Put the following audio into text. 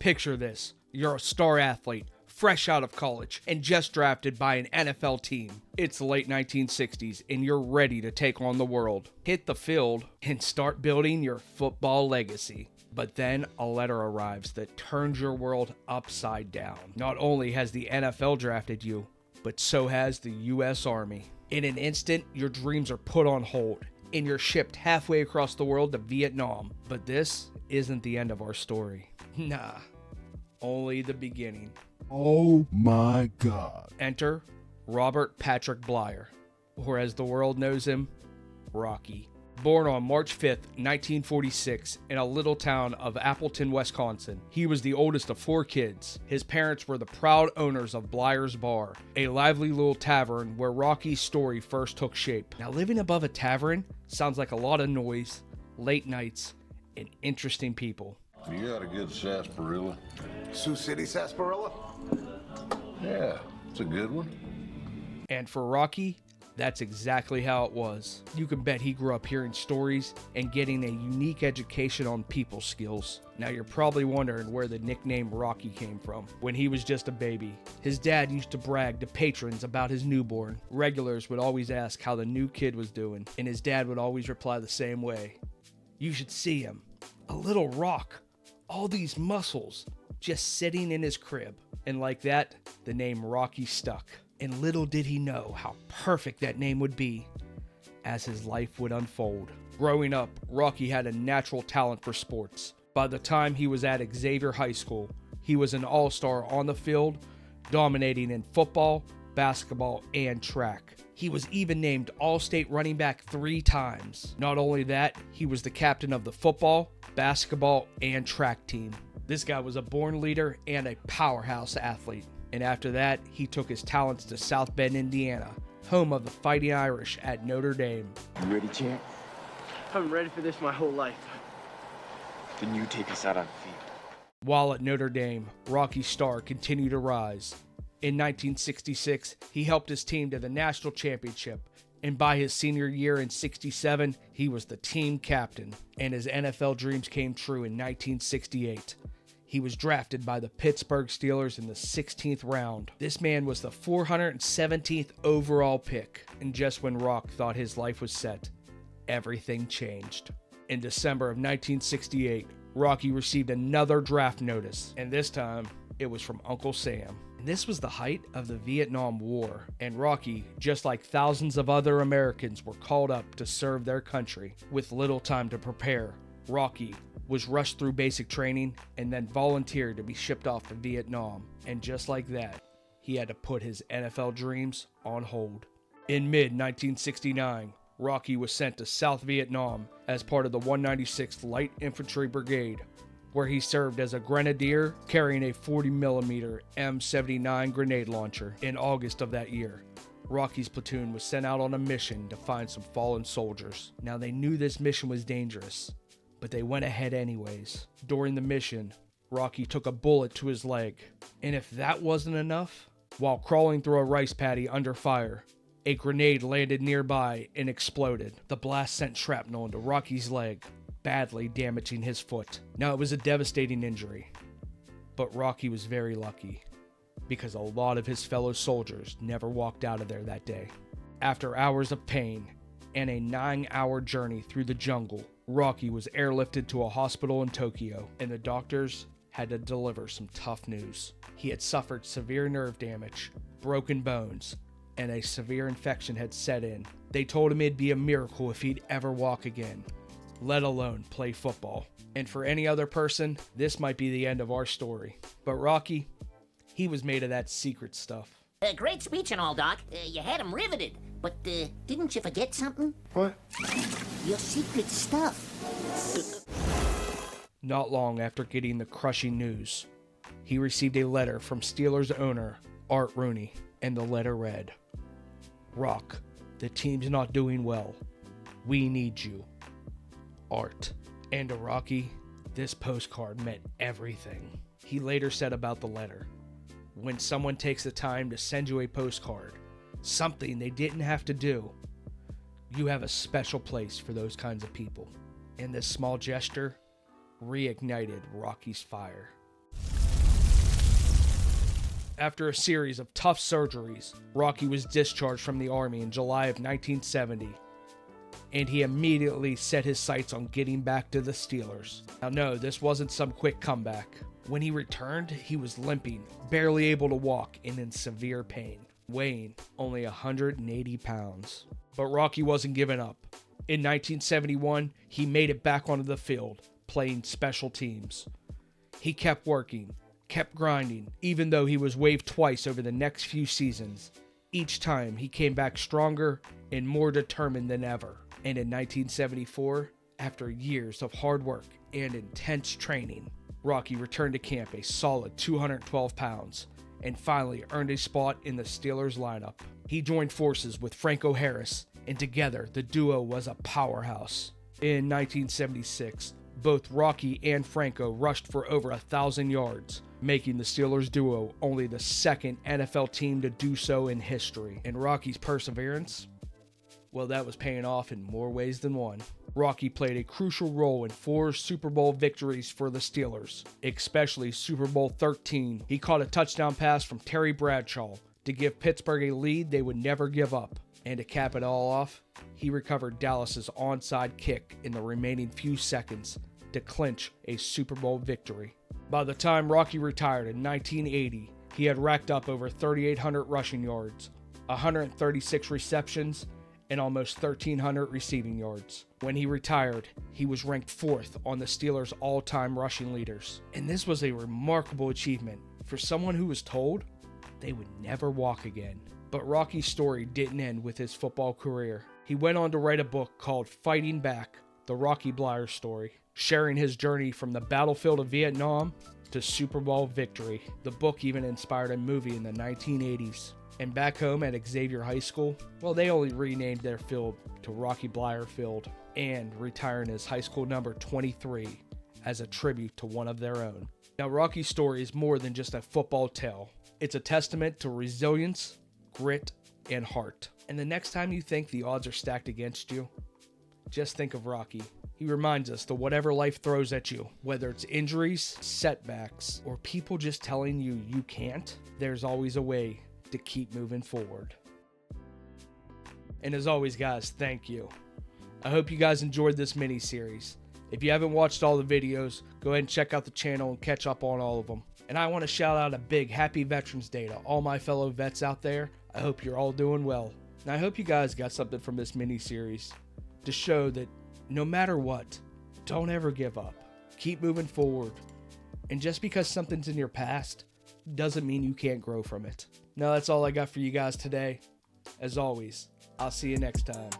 Picture this. You're a star athlete, fresh out of college, and just drafted by an NFL team. It's the late 1960s, and you're ready to take on the world. Hit the field and start building your football legacy. But then a letter arrives that turns your world upside down. Not only has the NFL drafted you, but so has the U.S. Army. In an instant, your dreams are put on hold, and you're shipped halfway across the world to Vietnam. But this isn't the end of our story. Nah, only the beginning. Oh my God. Enter Robert Patrick Bleier, or as the world knows him, Rocky. Born on March 5th, 1946, in a little town of Appleton, Wisconsin, he was the oldest of 4 kids. His parents were the proud owners of Bleier's Bar, a lively little tavern where Rocky's story first took shape. Now, living above a tavern sounds like a lot of noise, late nights, and interesting people. You got a good sarsaparilla? Sioux City sarsaparilla? Yeah, it's a good one. And for Rocky, that's exactly how it was. You can bet he grew up hearing stories and getting a unique education on people skills. Now you're probably wondering where the nickname Rocky came from. When he was just a baby, his dad used to brag to patrons about his newborn. Regulars would always ask how the new kid was doing, and his dad would always reply the same way. You should see him. A little rock. All these muscles just sitting in his crib. And like that, the name Rocky stuck. And little did he know how perfect that name would be as his life would unfold. Growing up, Rocky had a natural talent for sports. By the time he was at Xavier High School, he was an all-star on the field, dominating in football, basketball, and track. He was even named All-State running back 3 times. Not only that, he was the captain of the football, basketball, and track team. This guy was a born leader and a powerhouse athlete. And after that, he took his talents to South Bend, Indiana, home of the Fighting Irish at Notre Dame. You ready, champ? I've been ready for this my whole life. Then you take us out on the field. While at Notre Dame, Rocky's star continued to rise. In 1966, he helped his team to the national championship, and by his senior year in '67, he was the team captain, and his NFL dreams came true in 1968. He was drafted by the Pittsburgh Steelers in the 16th round. This man was the 417th overall pick, and just when Rock thought his life was set, everything changed. In December of 1968, Rocky received another draft notice, and this time, it was from Uncle Sam. And this was the height of the Vietnam War, and Rocky, just like thousands of other Americans, were called up to serve their country. With little time to prepare, Rocky was rushed through basic training and then volunteered to be shipped off to Vietnam. And just like that, he had to put his NFL dreams on hold. In mid-1969, Rocky was sent to South Vietnam as part of the 196th Light Infantry Brigade, where he served as a grenadier carrying a 40mm M79 grenade launcher. In August of that year, Rocky's platoon was sent out on a mission to find some fallen soldiers. Now they knew this mission was dangerous, but they went ahead anyways. During the mission, Rocky took a bullet to his leg, and if that wasn't enough, while crawling through a rice paddy under fire, a grenade landed nearby and exploded. The blast sent shrapnel into Rocky's leg, badly damaging his foot. Now, it was a devastating injury, but Rocky was very lucky because a lot of his fellow soldiers never walked out of there that day. After hours of pain and a 9-hour journey through the jungle, Rocky was airlifted to a hospital in Tokyo, and the doctors had to deliver some tough news. He had suffered severe nerve damage, broken bones, and a severe infection had set in. They told him it'd be a miracle if he'd ever walk again, let alone play football. And for any other person, this might be the end of our story. But Rocky, he was made of that secret stuff. Great speech and all, Doc. You had him riveted. But didn't you forget something? What? Your secret stuff. Not long after getting the crushing news, he received a letter from Steelers owner Art Rooney, and the letter read, "Rock, the team's not doing well. We need you. Art." And to Rocky, this postcard meant everything. He later said about the letter, "When someone takes the time to send you a postcard, something they didn't have to do, you have a special place for those kinds of people." And this small gesture reignited Rocky's fire. After a series of tough surgeries, Rocky was discharged from the Army in July of 1970, and he immediately set his sights on getting back to the Steelers. Now, no, this wasn't some quick comeback. When he returned, he was limping, barely able to walk, and in severe pain, weighing only 180 pounds. But Rocky wasn't giving up. In 1971, he made it back onto the field, playing special teams. He kept working, kept grinding, even though he was waived twice over the next few seasons. Each time, he came back stronger and more determined than ever. And in 1974, after years of hard work and intense training, Rocky returned to camp a solid 212 pounds and finally earned a spot in the Steelers lineup. He joined forces with Franco Harris, and together the duo was a powerhouse. In 1976, both Rocky and Franco rushed for over 1,000 yards, making the Steelers duo only the second NFL team to do so in history. And Rocky's perseverance? Well, that was paying off in more ways than one. Rocky played a crucial role in 4 Super Bowl victories for the Steelers, especially Super Bowl 13. He caught a touchdown pass from Terry Bradshaw to give Pittsburgh a lead they would never give up. And to cap it all off, he recovered Dallas's onside kick in the remaining few seconds to clinch a Super Bowl victory. By the time Rocky retired in 1980, he had racked up over 3,800 rushing yards, 136 receptions, and almost 1,300 receiving yards. When he retired, he was ranked 4th on the Steelers' all-time rushing leaders. And this was a remarkable achievement for someone who was told they would never walk again. But Rocky's story didn't end with his football career. He went on to write a book called Fighting Back, the Rocky Bleier story, sharing his journey from the battlefield of Vietnam to Super Bowl victory. The book even inspired a movie in the 1980s. And back home at Xavier High School, well, they only renamed their field to Rocky Bleier Field and retiring his high school number 23 as a tribute to one of their own. Now, Rocky's story is more than just a football tale. It's a testament to resilience, grit, and heart. And the next time you think the odds are stacked against you, just think of Rocky. He reminds us that whatever life throws at you, whether it's injuries, setbacks, or people just telling you you can't, there's always a way to keep moving forward. And as always, guys, thank you. I hope you guys enjoyed this mini-series. If you haven't watched all the videos, go ahead and check out the channel and catch up on all of them. And I want to shout out a big happy Veterans Day to all my fellow vets out there. I hope you're all doing well. And I hope you guys got something from this mini-series to show that no matter what, don't ever give up. Keep moving forward. And just because something's in your past doesn't mean you can't grow from it. Now that's all I got for you guys today. As always, I'll see you next time.